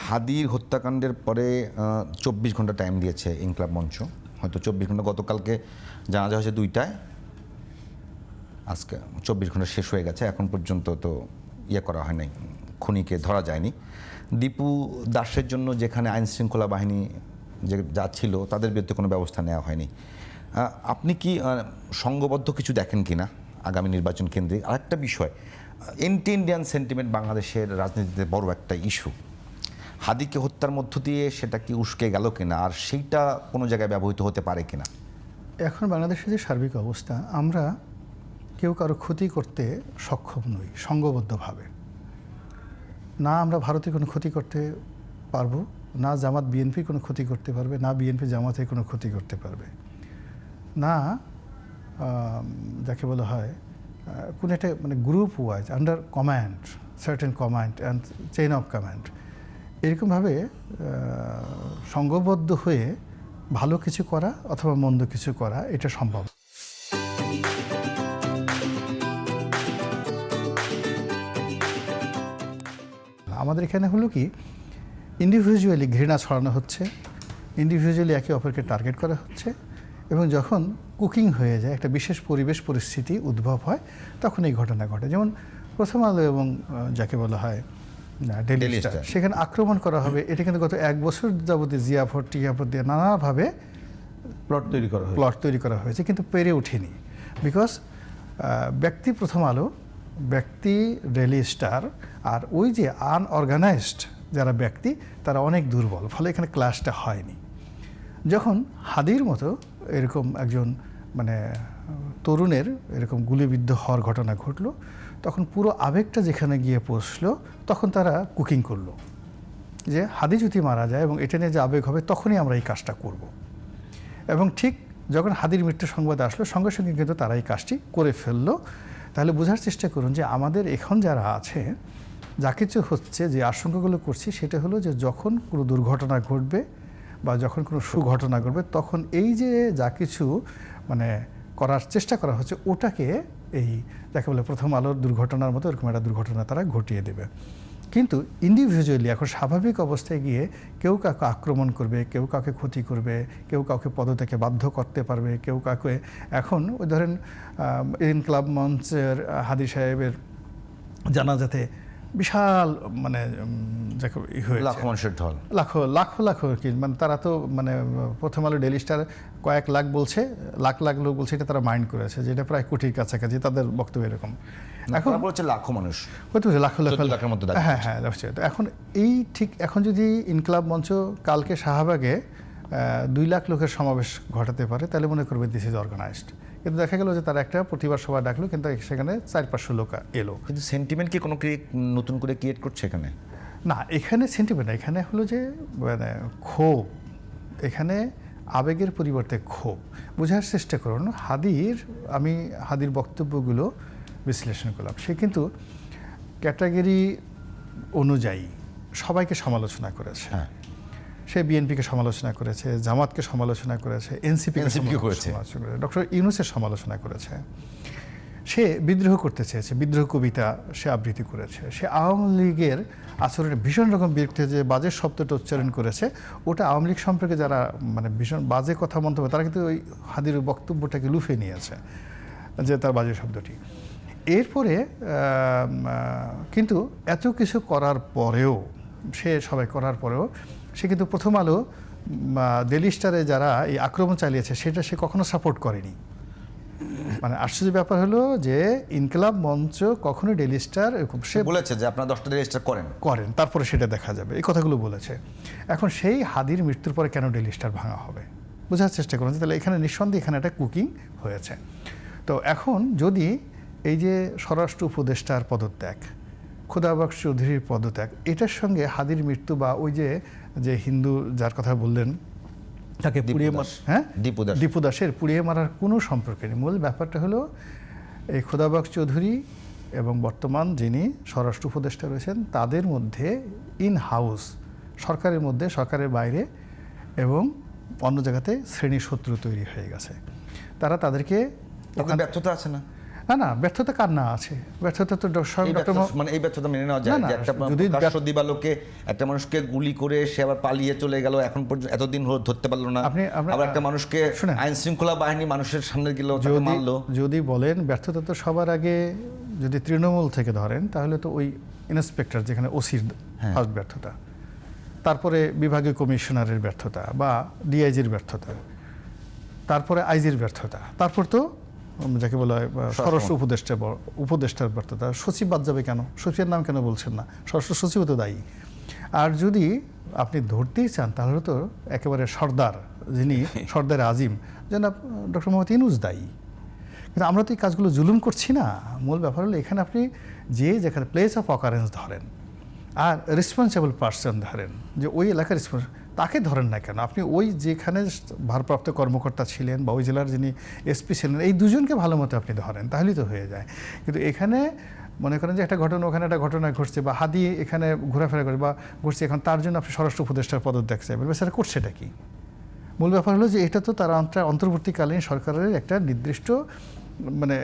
হাদির হত্যাকাণ্ডের পরে 24 ঘন্টা টাইম দিয়েছে ইনকলাব মঞ্চ, হয়তো 24 ঘন্টা, গতকালকে জানাজা হয়েছে 2টায়, আজকে 24 ঘন্টা শেষ হয়ে গেছে, এখন পর্যন্ত তো করা হয় নাই, খুনিকে ধরা যায়নি। দীপু দাসের জন্য যেখানে আইনশৃঙ্খলা বাহিনী যে যা ছিল তাদের বিরুদ্ধে কোনো ব্যবস্থা নেওয়া হয়নি। আপনি কি সংঘবদ্ধ কিছু দেখেন কিনা আগামী নির্বাচন কেন্দ্রে? আরেকটা বিষয়, এন্টি ইন্ডিয়ান সেন্টিমেন্ট বাংলাদেশের রাজনীতিতে বড় একটা ইস্যু। হাদিকে হত্যার মধ্য দিয়ে সেটা কি উস্কে গেল কিনা, আর সেইটা কোনো জায়গায় ব্যবহৃত হতে পারে কিনা? এখন বাংলাদেশের যে সার্বিক অবস্থা, আমরা কেউ কারো ক্ষতি করতে সক্ষম নই সংঘবদ্ধভাবে। না আমরা ভারতে কোনো ক্ষতি করতে পারবো, না জামাত বিএনপি কোনো ক্ষতি করতে পারবে, না বিএনপি জামাতের কোনো ক্ষতি করতে পারবে, না যাকে বলা হয় কোনো একটা মানে group wise under command, certain command and chain of command, এরকমভাবে সংঘবদ্ধ হয়ে ভালো কিছু করা অথবা মন্দ কিছু করা এটা সম্ভব। আমাদের এখানে হলো কি, ইন্ডিভিজুয়ালি ঘৃণা ছড়ানো হচ্ছে, ইন্ডিভিজুয়ালি একে অপরকে টার্গেট করা হচ্ছে, এবং যখন কুকিং হয়ে যায়, একটা বিশেষ পরিবেশ পরিস্থিতি উদ্ভব হয়, তখন এই ঘটনা ঘটে। যেমন প্রথম আলো এবং যাকে বলা হয় ডেইলি স্টার, সেখানে আক্রমণ করা হবে, এটা কিন্তু গত 1 বছর যাবতীয় জিয়াফত টিয়াফত দিয়ে নানাভাবে প্লট তৈরি করা হয়েছে, কিন্তু পেরে ওঠেনি। বিকজ ব্যক্তি প্রথম আলো, ব্যক্তি ডেইলি স্টার, আর ওই যে আনঅর্গানাইজড যারা ব্যক্তি, তারা অনেক দুর্বল, ফলে এখানে ক্লাসটা হয়নি। যখন হাদির মতো এরকম একজন মানে তরুণের এরকম গুলিবিদ্ধ হওয়ার ঘটনা ঘটলো, তখন পুরো আবেগটা যেখানে গিয়ে পৌঁছলো, তখন তারা কুকিং করলো যে হাদি যদি মারা যায় এবং এটা নিয়ে যে আবেগ হবে, তখনই আমরা এই কাজটা করব। এবং ঠিক যখন হাদির মৃত্যুর সংবাদ আসলো, সঙ্গে সঙ্গে কিন্তু তারা এই কাজটি করে ফেললো। তাহলে বোঝার চেষ্টা করুন যে আমাদের এখন যারা আছে, যা কিছু হচ্ছে, যে আশঙ্কাগুলো করছি, সেটা হলো যে যখন কোনো দুর্ঘটনা ঘটবে বা যখন কোনো সুঘটনা ঘটবে, তখন এই যে যা কিছু মানে করার চেষ্টা করা হচ্ছে, ওটাকে এই যাকে বলে প্রথম আলোর দুর্ঘটনার মতো এরকম একটা দুর্ঘটনা তারা ঘটিয়ে দেবে। কিন্তু ইন্ডিভিজুয়ালি এখন স্বাভাবিক অবস্থায় গিয়ে কেউ কাউকে আক্রমণ করবে, কেউ কাউকে ক্ষতি করবে, কেউ কাউকে পদত্যাগে বাধ্য করতে পারবে, কেউ কাউকে, এখন ওই ধরেন ইনকলাব মঞ্চের হাদি সাহেবের জানাজাতে বিশাল মানে লাখো মানুষের ঢল, লাখো লাখো লাখো কি মানে তারা তো মানে প্রথম আলো ডেইলি স্টার কয়েক লাখ বলছে, লাখ লাখ লোক বলছে, এটা তারা মাইন্ড করেছে, যেটা প্রায় কোটির কাছাকাছি তাদের বক্তব্য এরকম। এখন বলছে লাখো মানুষ, হয়তো লাখো লাখের মধ্যে, হ্যাঁ হ্যাঁ। তো এখন এই ঠিক এখন যদি ইনকলাব মঞ্চ কালকে শাহবাগে 2 লাখ লোকের সমাবেশ ঘটাতে পারে, তাহলে মনে করবে দিস ইজ অর্গানাইজড। কিন্তু দেখা গেল যে তারা একটা প্রতিবাদ সভা ডাকলো, কিন্তু সেখানে 400-500 লোক এলো। কিন্তু সেন্টিমেন্ট কি কোনো নতুন করে ক্রিয়েট করছে এখানে? না, এখানে সেন্টিমেন্ট, এখানে হলো যে মানে ক্ষোভ, এখানে আবেগের পরিবর্তে ক্ষোভ। বোঝার চেষ্টা করুন, আমি হাদির বক্তব্যগুলো বিশ্লেষণ করলাম, সে কিন্তু ক্যাটাগরি অনুযায়ী সবাইকে সমালোচনা করেছে। হ্যাঁ, সে বিএনপিকে সমালোচনা করেছে, জামাতকে সমালোচনা করেছে, এনসিপিকে করেছে, ডক্টর ইউনূসের সমালোচনা করেছে। সে বিদ্রোহ করতে চেয়েছে, বিদ্রোহ কবিতা সে আবৃত্তি করেছে। সে আওয়ামী লীগের আচরণে ভীষণ রকম বিরক্তি, যে বাজে শব্দটা উচ্চারণ করেছে, ওটা আওয়ামী লীগ সম্পর্কে যারা মানে ভীষণ বাজে কথা মন্তব্য, তারা কিন্তু ওই হাদির বক্তব্যটাকে লুফে নিয়েছে, যে তার বাজে শব্দটি। এরপরে কিন্তু এত কিছু করার পরেও, সবাই করার পরেও সে কিন্তু প্রথম আলো ডেইলি স্টারে যারা এই আক্রমণ চালিয়েছে, সেটা সে কখনো সাপোর্ট করেনি। মানে আশ্চর্য ব্যাপার হলো যে ইনকলাব মঞ্চ কখনো ডেইলি স্টার, সে বলেছে যে আপনারা 10টা ডেইলি স্টার করেন, তারপরে সেটা দেখা যাবে, এই কথাগুলো বলেছে। এখন সেই হাদির মৃত্যুর পরে কেন ডেইলি স্টার ভাঙা হবে? বোঝার চেষ্টা করুন, তাহলে এখানে নিঃসন্দেহে এখানে একটা কুকিং হয়েছে। তো এখন যদি এই যে স্বরাষ্ট্র উপদেষ্টার পদত্যাগ, খোদাবক্স চৌধুরীর পদত্যাগ, এটার সঙ্গে হাদির মৃত্যু বা ওই যে হিন্দু যার কথা বললেন তাকে পুড়িয়ে, হ্যাঁ দীপু দাসের পুড়িয়ে মারার কোনো সম্পর্ক নেই। মূল ব্যাপারটা হলো এই খোদাবক্স চৌধুরী এবং বর্তমান যিনি স্বরাষ্ট্র উপদেষ্টা রয়েছেন, তাদের মধ্যে ইন হাউস, সরকারের মধ্যে, সরকারের বাইরে এবং অন্য জায়গাতে শ্রেণী শত্রু তৈরি হয়ে গেছে। তাদেরকে ব্যর্থতা আছে না, না ব্যর্থতা কার না আছে, ব্যর্থতা তো স্বয়ং এই ডক্টর ব্যর্থতা- মানে এই ব্যর্থতা মেনে নেওয়া যায় না, না, যে একটা যদি প্রকাশ্য দিবালোকে একটা মানুষকে গুলি করে সে আবার পালিয়ে চলে গেল, এখন পর্যন্ত এতদিন হলো ধরতে পারলো না, আবার একটা মানুষকে শুনেন, আইন শৃঙ্খলা বাহিনী মানুষের সামনে গেল তাকে মারলো। যদি বলেন ব্যর্থতা তো সবার আগে যদি তৃণমূল থেকে ধরেন তাহলে তো ওই ইন্সপেক্টর যেখানে ওসির ফার্স্ট ব্যর্থতা, তারপরে বিভাগীয় কমিশনারের ব্যর্থতা বা ডিআইজির ব্যর্থতা, তারপরে আইজির ব্যর্থতা, তারপর তো যাকে বলা হয় স্বরাষ্ট্র উপদেষ্টার ব্যর্থতা। সচিব বাদ যাবে কেন? সচিবের নাম কেন বলছেন না? স্বরাষ্ট্র সচিব তো দায়ী। আর যদি আপনি ধরতেই চান তাহলে তো একেবারে সর্দার, যিনি সর্দার আজিম, যেন ডক্টর মোহাম্মদ ইউনূস দায়ী। কিন্তু আমরা তো এই কাজগুলো জুলুম করছি না। মূল ব্যাপার হলো এখানে আপনি যেখানে প্লেস অফ অকারেন্স ধরেন আর রেসপন্সিবল পার্সন ধরেন, যে ওই এলাকার তাকে ধরেন না কেন? আপনি ওই যেখানে ভারপ্রাপ্ত কর্মকর্তা ছিলেন বা ওই জেলার যিনি এসপি ছিলেন, এই দুজনকে ভালো মতো আপনি ধরেন, তাহলেই তো হয়ে যায়। কিন্তু এখানে মনে করেন যে একটা ঘটনা, ওখানে একটা ঘটনা ঘটছে বা হাদি এখানে ঘোরাফেরা করে বা ঘটছে, এখন তার জন্য আপনি স্বরাষ্ট্র উপদেষ্টার পদত্যাগ চাইবেন, সেটা করছেটা কি? মূল ব্যাপার হলো যে এটা তো তারা অন্তর্বর্তীকালীন সরকারের একটা নির্দিষ্ট মানে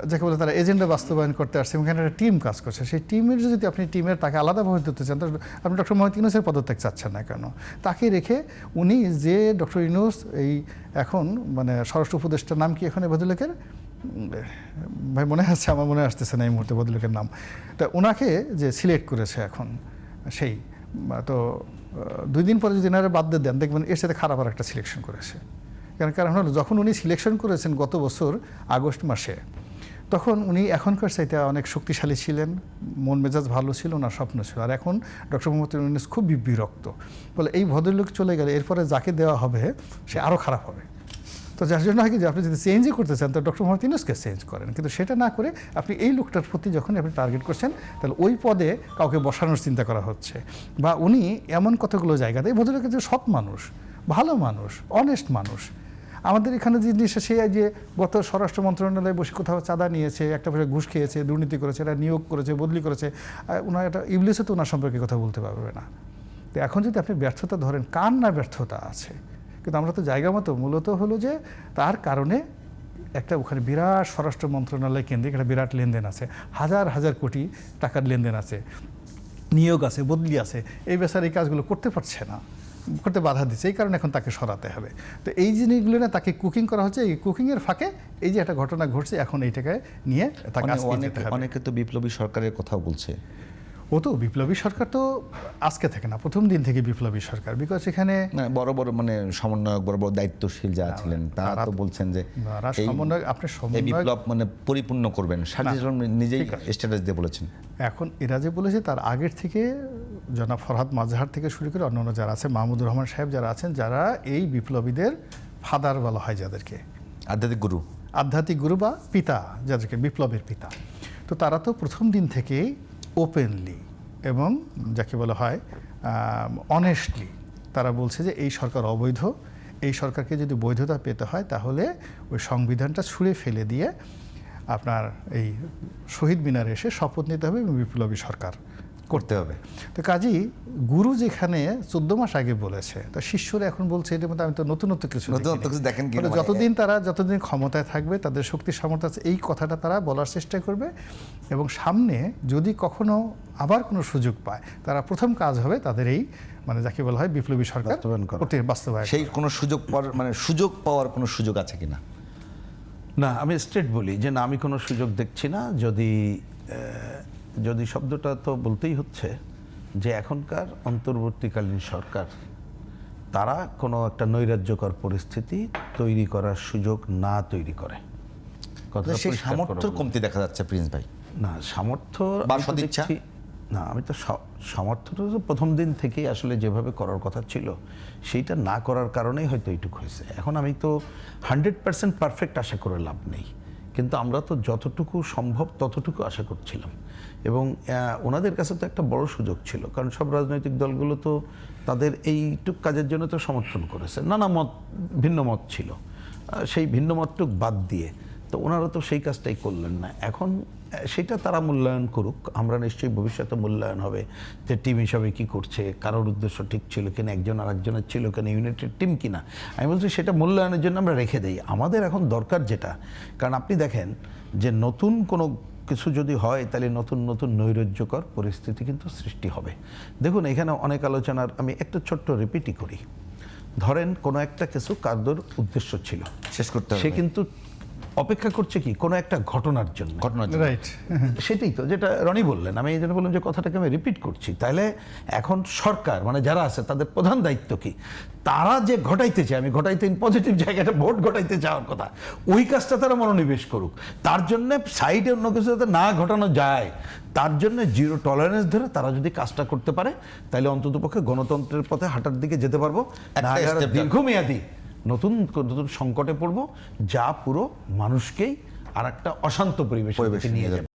যাকে বলে তারা এজেন্ডা বাস্তবায়ন করতে আসছে, এখানে একটা টিম কাজ করছে। সেই টিমের যদি আপনি তাকে আলাদাভাবে ধরতে চান, তাহলে আপনি ডক্টর মোহাম্মদ ইউনূসের পদত্যাগ চাচ্ছেন না কেন? তাকে রেখে উনি যে ডক্টর ইউনূস এই এখন মানে স্বরাষ্ট্র উপদেষ্টার নাম কি এখন এই ভদ্রলোকের, ভাই মনে আছে, আমার মনে আসতেছে না এই মুহূর্তে ভদ্রলোকের নাম, তা ওনাকে যে সিলেক্ট করেছে এখন সেই, তো 2 দিন পরে যদি এনারা বাদ দিয়ে দেন দেখবেন এর সাথে খারাপ আর একটা সিলেকশন করেছে। কারণ হলো যখন উনি সিলেকশন করেছেন গত বছর আগস্ট মাসে, তখন উনি এখনকার চাইতে অনেক শক্তিশালী ছিলেন, মন মেজাজ ভালো ছিল, ওনার স্বপ্ন ছিল। আর এখন ডক্টর মোহাম্মদ ইউনূস খুব বিরক্ত, বলে এই ভদ্রলোক চলে গেলে এরপরে যাকে দেওয়া হবে সে আরও খারাপ হবে। তো যার জন্য হয় কি যে আপনি যদি চেঞ্জই করতে চান তো ডক্টর মোহাম্মদ ইউনূসকে চেঞ্জ করেন, কিন্তু সেটা না করে আপনি এই লোকটার প্রতি যখন আপনি টার্গেট করছেন, তাহলে ওই পদে কাউকে বসানোর চিন্তা করা হচ্ছে। বা উনি এমন কতগুলো জায়গাতে, এই ভদ্রলোকের যে সৎ মানুষ, ভালো মানুষ, অনেস্ট মানুষ, আমাদের এখানে যে জিনিসটা সে যে গত স্বরাষ্ট্র মন্ত্রণালয়ে বসে কোথাও চাঁদা নিয়েছে, একটা পয়সা ঘুষ খেয়েছে, দুর্নীতি করেছে, এটা নিয়োগ করেছে, বদলি করেছে, ওনার একটা ইবলিসও তো ওনার সম্পর্কে কথা বলতে পারবে না। তো এখন যদি আপনি ব্যর্থতা ধরেন, কার না ব্যর্থতা আছে? কিন্তু আমরা তো জায়গা মতো মূলত হলো যে তার কারণে একটা ওখানে বিরাট স্বরাষ্ট্র মন্ত্রণালয় কেন্দ্রিক একটা বিরাট লেনদেন আছে, হাজার হাজার কোটি টাকার লেনদেন আছে, নিয়োগ আছে, বদলি আছে, এই বেচার এই কাজগুলো করতে পারছে না, করতে বাধা দিচ্ছে, এই কারণে এখন তাকে সরাতে হবে। তো এই জিনিসগুলো না তাকে কুকিং করা হচ্ছে, এই কুকিংয়ের ফাঁকে এই যে একটা ঘটনা ঘটছে, এখন এইটাকে নিয়ে তাকে অনেকে তো বিপ্লবী সরকারের কথাও বলছে। ও তো বিপ্লবী সরকার তো আজকে থেকে না, প্রথম দিন থেকে বিপ্লবী সরকার। বিকজ এখানে বড় বড় মানে সমন্বয়ক, বড় বড় দায়িত্বশীল যারা ছিলেন তারা তো বলছেন যে এই বিপ্লব মানে পরিপূর্ণ করবেন, সাজিদ নিজেই স্ট্যাটাস দিয়ে বলেছেন। এখন এরা যে বলেছে তার আগের থেকে জনাব ফরহাদ মাজহার থেকে শুরু করে অন্যান্য যারা আছে, মাহমুদুর রহমান সাহেব যারা আছেন, যারা এই বিপ্লবীদের ফাদার বলা হয় যাদেরকে, আধ্যাত্মিক গুরু বা পিতা, যাদেরকে বিপ্লবের পিতা, তো তারা তো প্রথম দিন থেকেই ওপেনলি এবং যাকে বলা হয় অনেস্টলি তারা বলছে যে এই সরকার অবৈধ, এই সরকারকে যদি বৈধতা পেতে হয় তাহলে ওই সংবিধানটা ছুঁড়ে ফেলে দিয়ে আপনার এই শহীদ মিনারে এসে শপথ নিতে হবে এবং বিপ্লবী সরকার করতে হবে। তো কাজেই গুরু যেখানে 14 মাস আগে বলেছে, তা শিষ্যরা এখন বলছে এটার মধ্যে আমি তো নতুনত্ব কিছু দেখেন, যতদিন ক্ষমতায় থাকবে, তাদের শক্তি সামর্থ্য আছে, এই কথাটা তারা বলার চেষ্টা করবে এবং সামনে যদি কখনো আবার কোনো সুযোগ পায়, তারা প্রথম কাজ হবে তাদের এই মানে যাকে বলা হয় বিপ্লবী সরকার বাস্তবায়ন। সেই কোনো সুযোগ পাওয়ার কোনো সুযোগ আছে কিনা? না, আমি স্ট্রেট বলি যে না, আমি কোনো সুযোগ দেখছি না। যদি শব্দটা তো বলতেই হচ্ছে যে এখনকার অন্তর্বর্তীকালীন সরকার তারা কোনো একটা নৈরাজ্যকর পরিস্থিতি তৈরি করার সুযোগ না তৈরি করে। সেই সামর্থ্য কমতি দেখা যাচ্ছে প্রিন্স ভাই। না, সামর্থ্য না, আমি তো সামর্থ্যটা তো প্রথম দিন থেকেই আসলে যেভাবে করার কথা ছিল সেইটা না করার কারণেই হয়তো এইটুকু হয়েছে। এখন আমি তো 100% পারফেক্ট আশা করে লাভ নেই, কিন্তু আমরা তো যতটুকু সম্ভব ততটুকু আশা করছিলাম। এবং ওনাদের কাছে তো একটা বড় সুযোগ ছিল, কারণ সব রাজনৈতিক দলগুলো তো তাদের এইটুক কাজের জন্য তো সমর্থন করেছে, নানা ভিন্ন মত ছিল, সেই ভিন্ন মতটুক বাদ দিয়ে তো ওনারা তো সেই কাজটাই করলেন না। এখন সেটা তারা মূল্যায়ন করুক, আমরা নিশ্চয়ই ভবিষ্যতে মূল্যায়ন হবে যে টিম হিসাবে কি করছে, কারোর উদ্দেশ্য ঠিক ছিল কিনা, একজন আরেকজনের ছিল কিনা, ইউনাইটেড টিম কিনা। আমি বলছি সেটা মূল্যায়নের জন্য আমরা রেখে দেই। আমাদের এখন দরকার যেটা, কারণ আপনি দেখেন যে নতুন কোনো কিছু যদি হয় তাহলে নতুন নতুন নৈরাজ্যকর পরিস্থিতি কিন্তু সৃষ্টি হবে। দেখুন এখানে অনেক আলোচনার আমি একটা ছোট্ট রিপিটই করি। ধরেন কোনো একটা কিছু কারোর উদ্দেশ্য ছিল, শেষ করতে সে হবে কিন্তু অপেক্ষা করছে কি কোনো একটা ঘটনার জন্য। ঘটনার জন্য। রাইট। সেটাই তো যেটা রনি বললেন, আমি এই জন্য বললাম যে কথাটাকে আমি রিপিট করছি। তাহলে এখন সরকার মানে যারা আছে তাদের প্রধান দায়িত্ব কি, তারা যে ঘটাইতে চায়, আমি ঘটাইতে পজিটিভ জায়গাটা ভোট ঘটাইতে চাওয়ার কথা, ওই কাজটা তারা মনোনিবেশ করুক। তার জন্য সাইডে অন্য কিছু যাতে না ঘটানো যায়, তার জন্য জিরো টলারেন্স ধরে তারা যদি কাজটা করতে পারে, তাহলে অন্ততপক্ষে গণতন্ত্রের পথে হাঁটার দিকে যেতে পারবো। না একটা step দীর্ঘমেয়াদী নতুন নতুন সংকটে পড়বো, যা পুরো মানুষকেই আর একটা অশান্ত পরিবেশ নিয়ে যাবে।